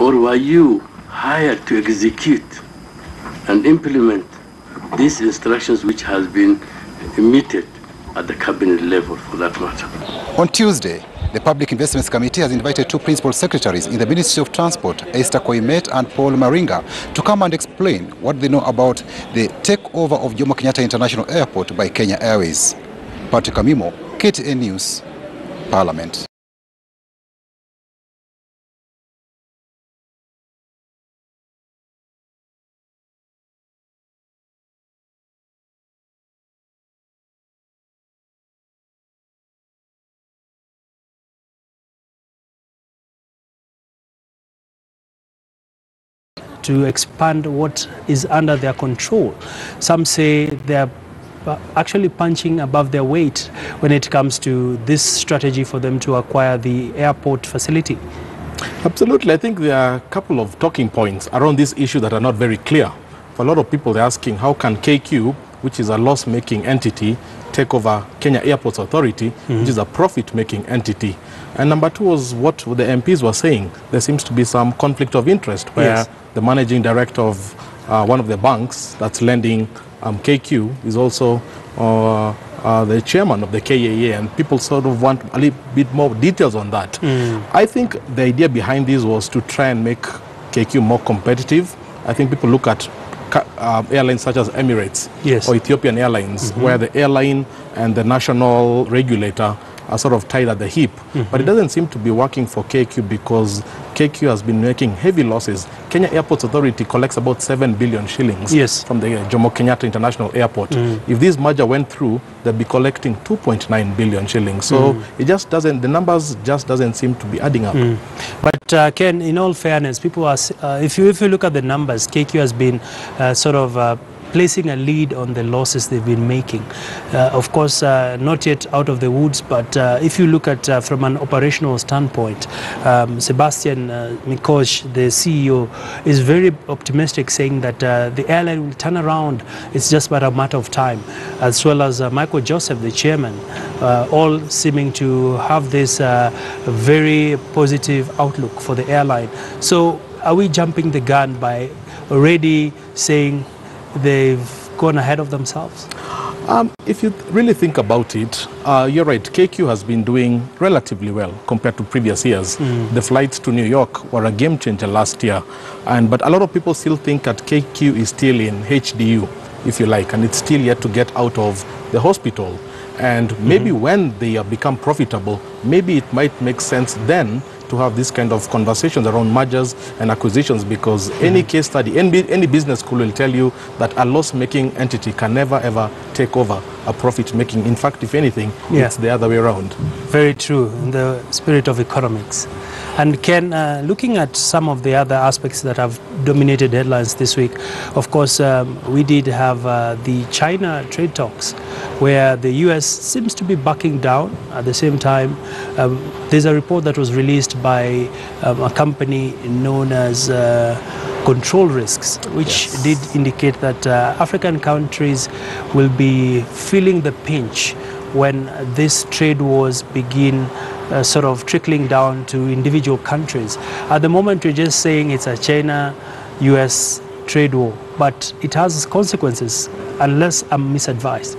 or were you hired to execute and implement these instructions which has been emitted at the cabinet level for that matter? On Tuesday, the Public Investments Committee has invited two principal secretaries in the Ministry of Transport, Esther Koimet and Paul Maringa, to come and explain what they know about the takeover of Jomo Kenyatta International Airport by Kenya Airways. Patrick Amimo, KTN News, Parliament. To expand what is under their control. Some say they're actually punching above their weight when it comes to this strategy for them to acquire the airport facility. Absolutely. I think there are a couple of talking points around this issue that are not very clear. For a lot of people, they're asking how can KQ, which is a loss-making entity, take over Kenya Airports Authority, which is a profit-making entity. And number two was what the MPs were saying. There seems to be some conflict of interest where the managing director of one of the banks that's lending KQ is also the chairman of the JKIA, and people sort of want a little bit more details on that. I think the idea behind this was to try and make KQ more competitive. I think people look at airlines such as Emirates or Ethiopian Airlines, where the airline and the national regulator are sort of tied at the hip. But it doesn't seem to be working for KQ because KQ has been making heavy losses. Kenya Airports Authority collects about 7 billion shillings from the Jomo Kenyatta International Airport. If this merger went through, they'd be collecting 2.9 billion shillings. So it just doesn't, the numbers just doesn't seem to be adding up. But Ken, in all fairness, people are, if you look at the numbers, KQ has been sort of placing a lead on the losses they've been making. Of course, not yet out of the woods, but if you look at from an operational standpoint, Sebastian Mikosh, the CEO, is very optimistic, saying that the airline will turn around. It's just but a matter of time, as well as Michael Joseph, the chairman, all seeming to have this very positive outlook for the airline. So are we jumping the gun by already saying they've gone ahead of themselves? If you really think about it, you're right. KQ has been doing relatively well compared to previous years. The flights to New York were a game changer last year. But a lot of people still think that KQ is still in HDU, if you like, and it's still yet to get out of the hospital. And maybe when they become profitable, maybe it might make sense then to have this kind of conversations around mergers and acquisitions, because any case study, any business school will tell you that a loss-making entity can never ever take over a profit-making. In fact, if anything, it's the other way around. Very true, in the spirit of economics. And Ken, looking at some of the other aspects that have dominated headlines this week, of course, we did have the China trade talks, where the US seems to be backing down. At the same time, there's a report that was released by a company known as Control Risks, which did indicate that African countries will be feeling the pinch when these trade wars begin sort of trickling down to individual countries. At the moment, we're just saying it's a China-US trade war, but it has consequences unless I'm misadvised.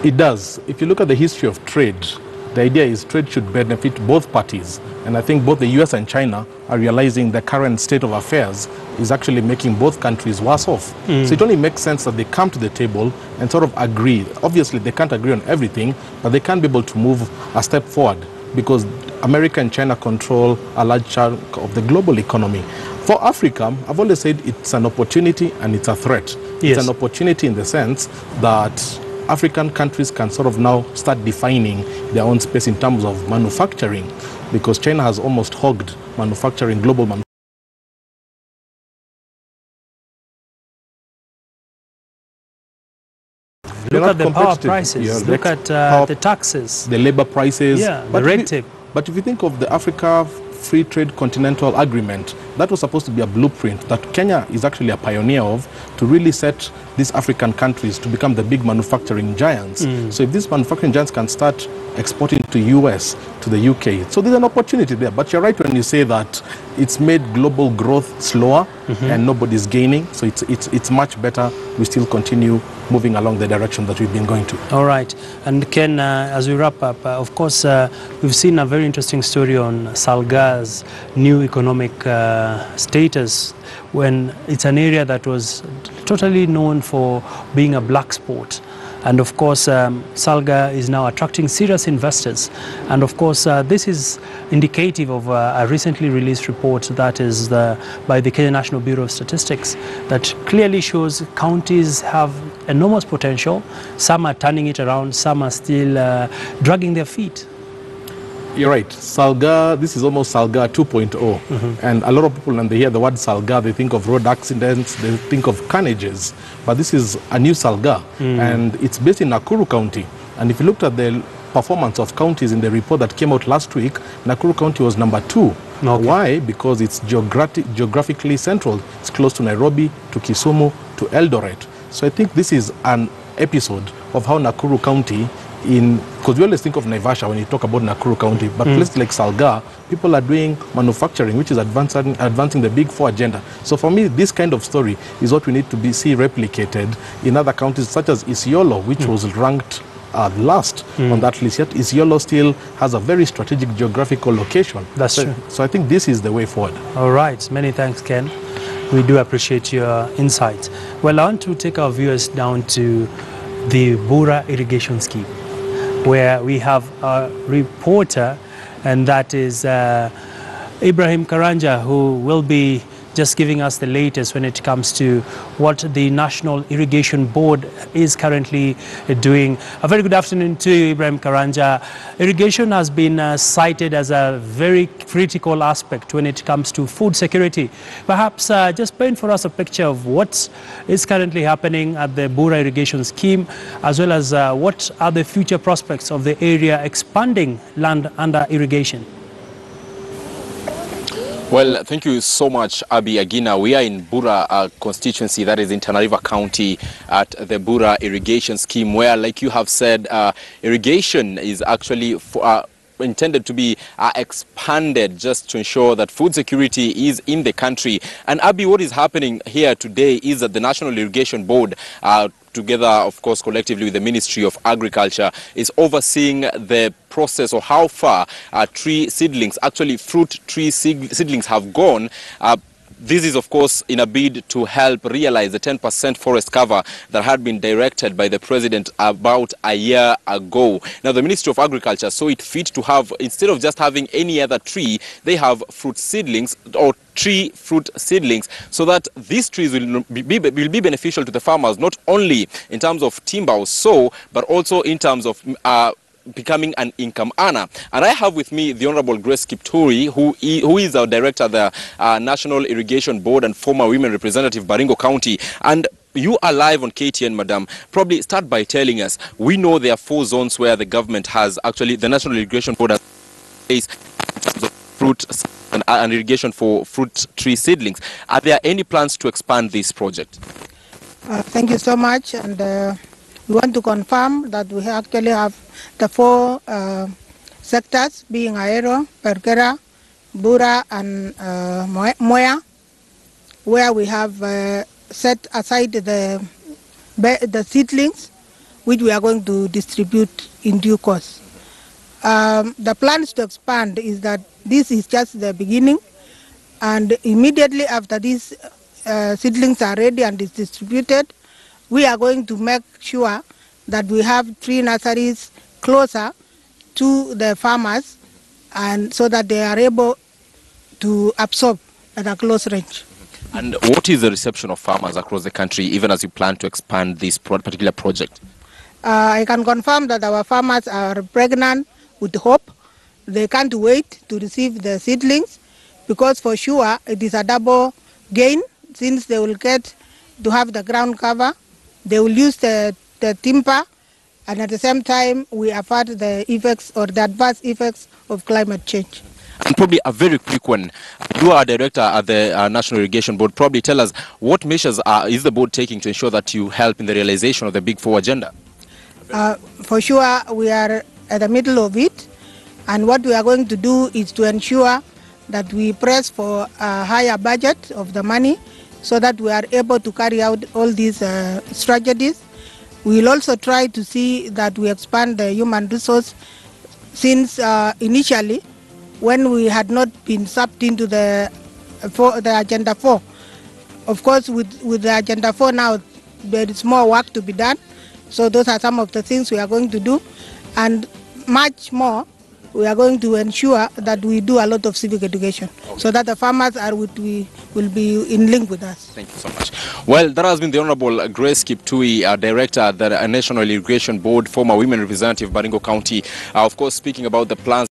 It does. If you look at the history of trade, the idea is trade should benefit both parties. And I think both the US and China are realizing the current state of affairs is actually making both countries worse off. So it only makes sense that they come to the table and sort of agree. Obviously, they can't agree on everything, but they can be able to move a step forward, because America and China control a large chunk of the global economy. For Africa, I've always said it's an opportunity and it's a threat. It's an opportunity in the sense that African countries can sort of now start defining their own space in terms of manufacturing, because China has almost hogged manufacturing, global manufacturing. Look at the power prices, look at the taxes, the labor prices, the red tape. But if you think of the Africa Free Trade Continental Agreement, that was supposed to be a blueprint that Kenya is actually a pioneer of, to really set these African countries to become the big manufacturing giants. So if these manufacturing giants can start exporting to US, to the UK, so there's an opportunity there. But you're right when you say that it's made global growth slower, and nobody's gaining. So it's much better we still continue moving along the direction that we've been going to. All right. And Ken, as we wrap up, of course, we've seen a very interesting story on Salga's new economic status, when it's an area that was totally known for being a black spot. And of course, Salga is now attracting serious investors. And of course, this is indicative of a recently released report that is by the Kenya National Bureau of Statistics that clearly shows counties have enormous potential. Some are turning it around, some are still dragging their feet. You're right. Salga, this is almost Salga 2.0. And a lot of people, when they hear the word Salga, they think of road accidents, they think of carnages. But this is a new Salga, and it's based in Nakuru County. And if you looked at the performance of counties in the report that came out last week, Nakuru County was number 2. Okay. Why? Because it's geographically central. It's close to Nairobi, to Kisumu, to Eldoret. So I think this is an episode of how Nakuru County, because we always think of Naivasha when you talk about Nakuru County, but places like Salga, people are doing manufacturing, which is advancing the Big Four agenda. So for me, this kind of story is what we need to see replicated in other counties, such as Isiolo, which was ranked last on that list. Yet Isiolo still has a very strategic geographical location. That's true. So I think this is the way forward. All right. Many thanks, Ken. We do appreciate your insights. Well, I want to take our viewers down to the Bura irrigation scheme, where we have a reporter, and that is Ibrahim Karanja, who will be just giving us the latest when it comes to what the National Irrigation Board is currently doing. A very good afternoon to you, Ibrahim Karanja. Irrigation has been cited as a very critical aspect when it comes to food security. Perhaps just paint for us a picture of what is currently happening at the Bura irrigation scheme, as well as what are the future prospects of the area expanding land under irrigation. Well, thank you so much, Abi Agina. We are in Bura constituency, that is in Tana River County, at the Bura irrigation scheme, where, like you have said, irrigation is actually intended to be expanded just to ensure that food security is in the country. And Abi, what is happening here today is that the National Irrigation Board, together, of course, collectively with the Ministry of Agriculture, is overseeing the process or how far tree seedlings, actually fruit tree seedlings, have gone. This is, of course, in a bid to help realize the 10% forest cover that had been directed by the president about a year ago. Now, the Ministry of Agriculture saw it fit to have, instead of just having any other tree, they have fruit seedlings or tree fruit seedlings, so that these trees will be beneficial to the farmers, not only in terms of timber or so, but also in terms of becoming an income earner. And I have with me the Honorable Grace Kipturi, who is our director of the National Irrigation Board and former women representative, Baringo County. And you are live on KTN, madam. Probably start by telling us, we know there are 4 zones where the government has, actually, the National Irrigation Board has placed in terms of fruit and irrigation for fruit tree seedlings. Are there any plans to expand this project? Thank you so much. And we want to confirm that we actually have the 4 sectors, being Ahero, Perkera, Bura, and Moya, where we have set aside the seedlings, which we are going to distribute in due course. The plans to expand is that this is just the beginning, and immediately after these seedlings are ready and is distributed, we are going to make sure that we have tree nurseries closer to the farmers, and so that they are able to absorb at a close range. And what is the reception of farmers across the country, even as you plan to expand this particular project? I can confirm that our farmers are pregnant with hope. They can't wait to receive the seedlings, because for sure it is a double gain, since they will get to have the ground cover, they will use the timber, and at the same time we avert the effects or the adverse effects of climate change. And probably a very quick one. You are a director at the National Irrigation Board. Probably tell us, what measures is the board taking to ensure that you help in the realization of the Big Four agenda? For sure, we are at the middle of it, and what we are going to do is to ensure that we press for a higher budget of the money so that we are able to carry out all these strategies. We will also try to see that we expand the human resource, since initially, when we had not been sucked into the Agenda 4. Of course, with the Agenda 4 now, there is more work to be done. So those are some of the things we are going to do. And much more, we are going to ensure that we do a lot of civic education, so that the farmers will be in link with us. Thank you so much. Well, that has been the Honorable Grace Kiptui, Director at the National Irrigation Board, former women representative, Baringo County, of course, speaking about the plans